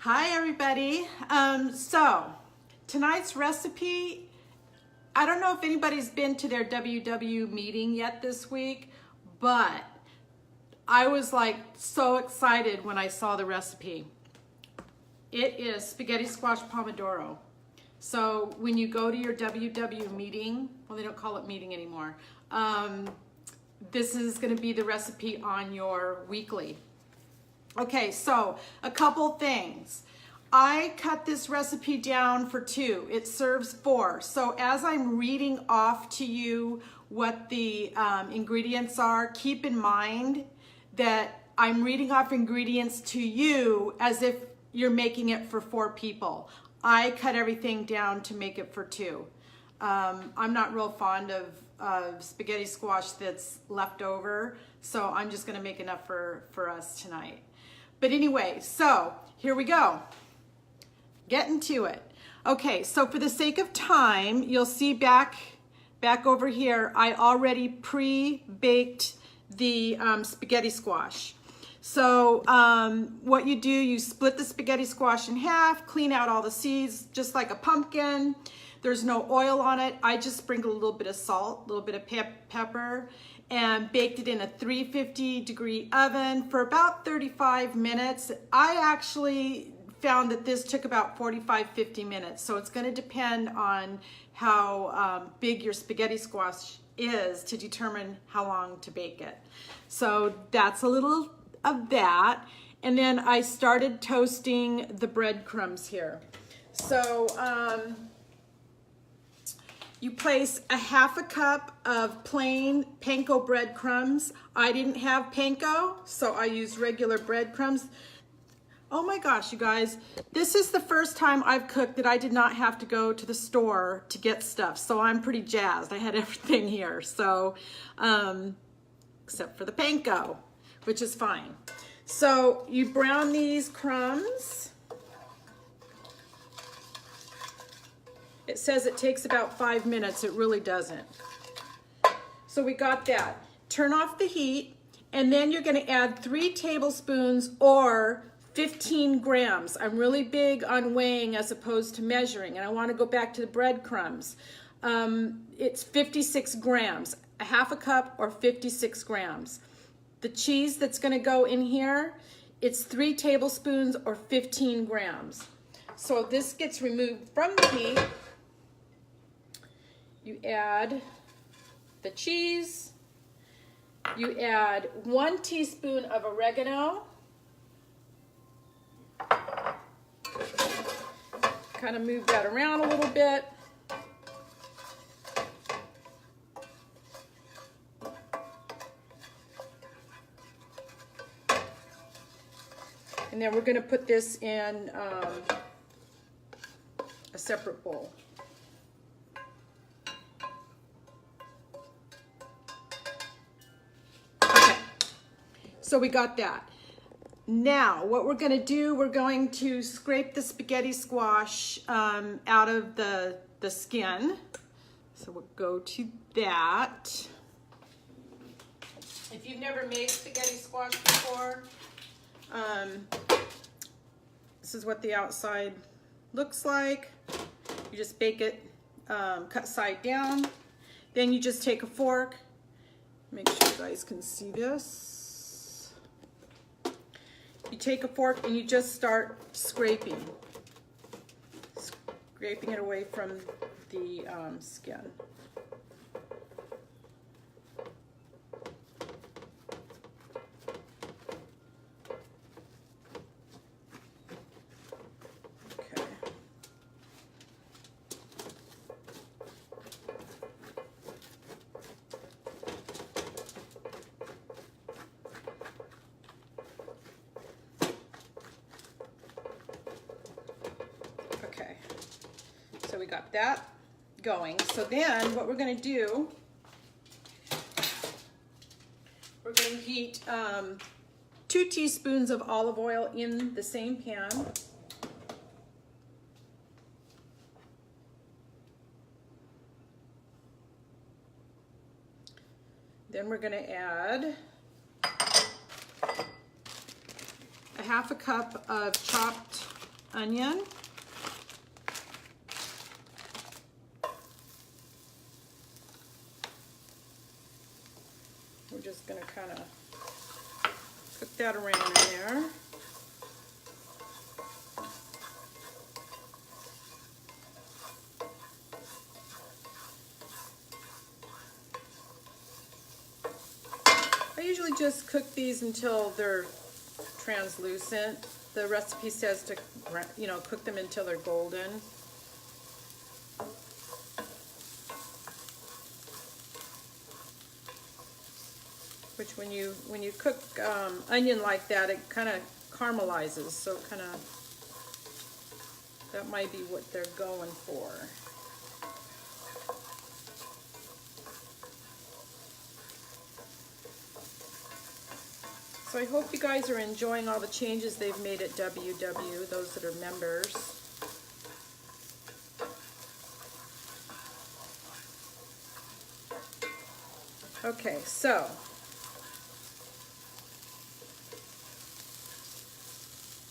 Hi everybody. So tonight's recipe, I don't know if anybody's been to their WW meeting yet this week, but I was like so excited when I saw the recipe. It is spaghetti squash pomodoro. So when you go to your WW meeting, well, they don't call it meeting anymore. This is going to be the recipe on your weekly. Okay, so a couple things. I cut this recipe down for 2. It serves 4. So as I'm reading off to you what the ingredients are, keep in mind that I'm reading off ingredients to you as if you're making it for 4 people. I cut everything down to make it for 2. I'm not real fond of spaghetti squash that's left over, so I'm just gonna make enough for us tonight. But anyway, so here we go. Getting to it. Okay, so for the sake of time, you'll see back over here, I already pre-baked the spaghetti squash. So what you do, you split the spaghetti squash in half, clean out all the seeds, just like a pumpkin. There's no oil on it. I just sprinkled a little bit of salt, a little bit of pepper, and baked it in a 350-degree oven for about 35 minutes. I actually found that this took about 45-50 minutes, so it's going to depend on how big your spaghetti squash is to determine how long to bake it. So that's a little of that. And then I started toasting the breadcrumbs here. So you place a half a cup of plain panko breadcrumbs. I didn't have panko, so I used regular breadcrumbs. Oh my gosh, you guys, this is the first time I've cooked that I did not have to go to the store to get stuff, so I'm pretty jazzed. I had everything here, so, except for the panko, which is fine. So you brown these crumbs. It says it takes about 5 minutes. It really doesn't. So we got that. Turn off the heat, and then you're going to add 3 tablespoons or 15 grams. I'm really big on weighing as opposed to measuring, and I want to go back to the breadcrumbs. It's 56 grams, a half a cup or 56 grams. The cheese that's going to go in here, it's 3 tablespoons or 15 grams. So this gets removed from the heat. You add the cheese, you add 1 teaspoon of oregano, kind of move that around a little bit. And then we're going to put this in a separate bowl. So we got that. Now, what we're gonna do, we're going to scrape the spaghetti squash out of the skin. So we'll go to that. If you've never made spaghetti squash before, this is what the outside looks like. You just bake it, cut side down. Then you just take a fork. Make sure you guys can see this. You take a fork and you just start scraping it away from the skin. Okay. So we got that going. So then what we're going to do, we're going to heat 2 teaspoons of olive oil in the same pan. Then we're going to add a half a cup of chopped onion. We're just going to kind of cook that around in there. I usually just cook these until they're translucent. The recipe says to, you know, cook them until they're golden. Which when you cook onion like that, it kind of caramelizes, so kind of that might be what they're going for. So I hope you guys are enjoying all the changes they've made at WW, those that are members. Okay, so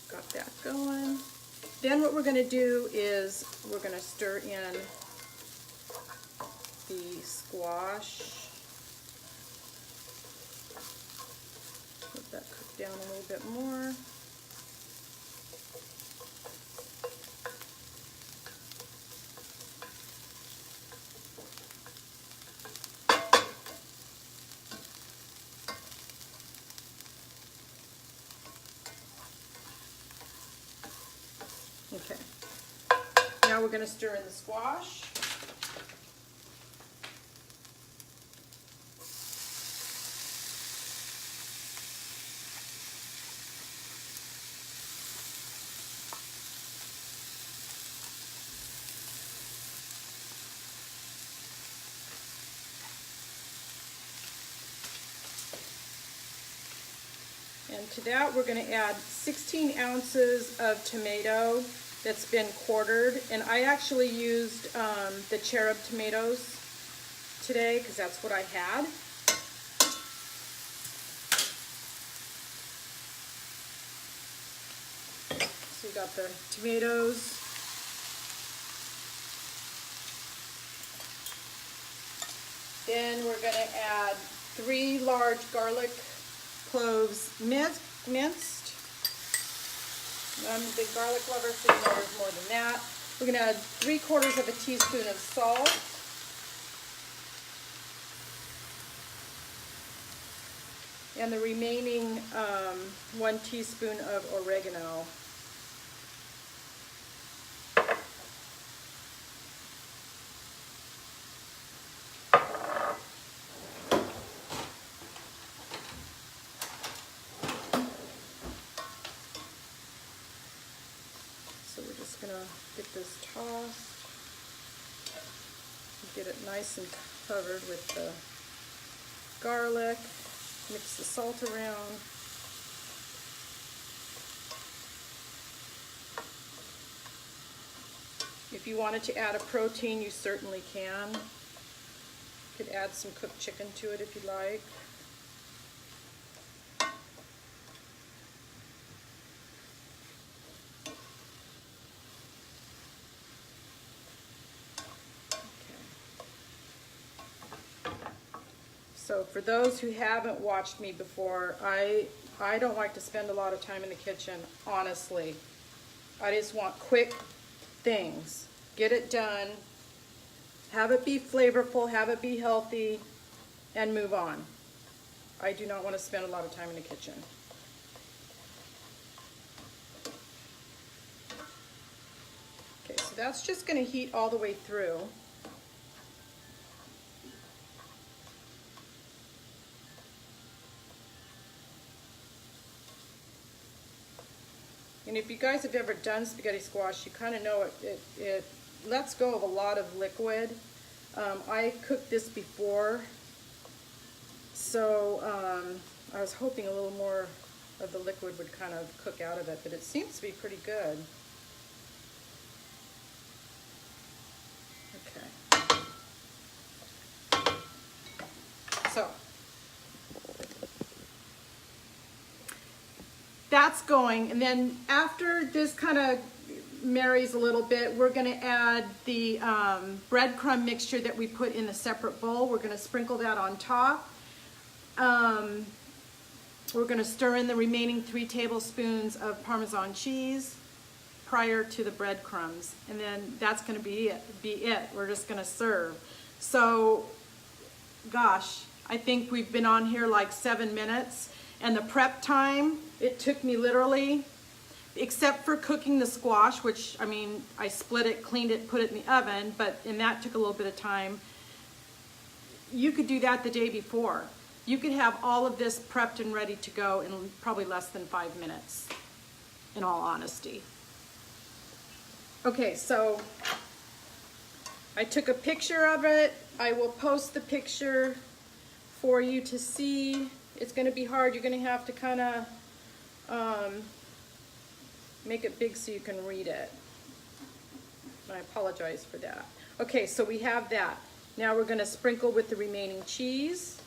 got that going. Then what we're going to do is we're going to stir in the squash. Let that cook down a little bit more. Okay, now we're going to stir in the squash. And to that we're going to add 16 ounces of tomato that's been quartered, and I actually used the cherub tomatoes today because that's what I had. So you got the tomatoes. Then we're going to add 3 large garlic cloves minced. I'm a big garlic lover, so you know there's more than that. We're going to add 3/4 of a teaspoon of salt. And the remaining 1 teaspoon of oregano. So we're just going to get this tossed, get it nice and covered with the garlic, mix the salt around. If you wanted to add a protein, you certainly can. You could add some cooked chicken to it if you like. So for those who haven't watched me before, I don't like to spend a lot of time in the kitchen, honestly. I just want quick things. Get it done, have it be flavorful, have it be healthy, and move on. I do not want to spend a lot of time in the kitchen. Okay, so that's just going to heat all the way through. And if you guys have ever done spaghetti squash, you kind of know it lets go of a lot of liquid. I cooked this before, so I was hoping a little more of the liquid would kind of cook out of it, but it seems to be pretty good. Okay. So that's going, and then after this kind of marries a little bit, we're gonna add the breadcrumb mixture that we put in a separate bowl. We're gonna sprinkle that on top. We're gonna stir in the remaining 3 tablespoons of Parmesan cheese prior to the breadcrumbs. And then that's gonna be it. We're just gonna serve. So, gosh, I think we've been on here like 7 minutes. And the prep time, it took me literally, except for cooking the squash, which, I mean, I split it, cleaned it, put it in the oven, and that took a little bit of time. You could do that the day before. You could have all of this prepped and ready to go in probably less than 5 minutes, in all honesty. Okay, so I took a picture of it. I will post the picture for you to see. It's gonna be hard. You're gonna have to kind of make it big so you can read it. I apologize for that. Okay, so we have that. Now we're gonna sprinkle with the remaining cheese.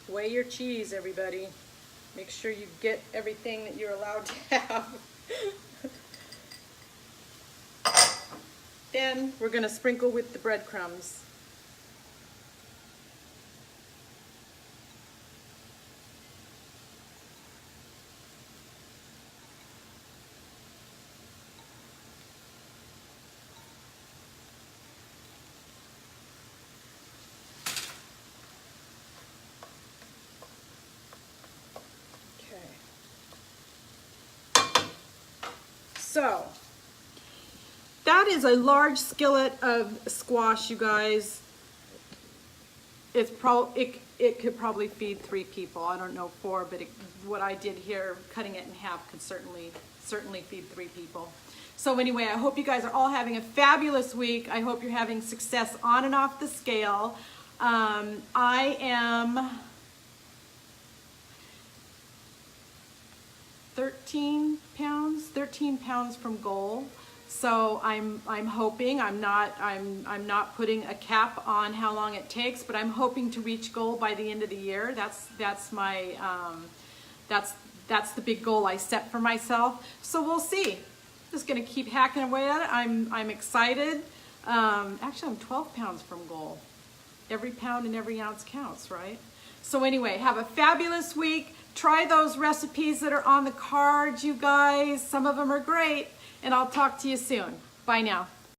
Weigh your cheese, everybody. Make sure you get everything that you're allowed to have. Then we're going to sprinkle with the breadcrumbs. So, that is a large skillet of squash, you guys. It's it could probably feed 3 people. I don't know 4, but what I did here, cutting it in half, could certainly feed 3 people. So anyway, I hope you guys are all having a fabulous week. I hope you're having success on and off the scale. I am 13 pounds from goal. So I'm hoping, I'm not putting a cap on how long it takes, but I'm hoping to reach goal by the end of the year. That's my that's the big goal I set for myself. So we'll see. Just gonna keep hacking away at it. I'm excited. Actually, I'm 12 pounds from goal. Every pound and every ounce counts, right? So anyway, have a fabulous week. Try those recipes that are on the card, you guys. Some of them are great. And I'll talk to you soon. Bye now.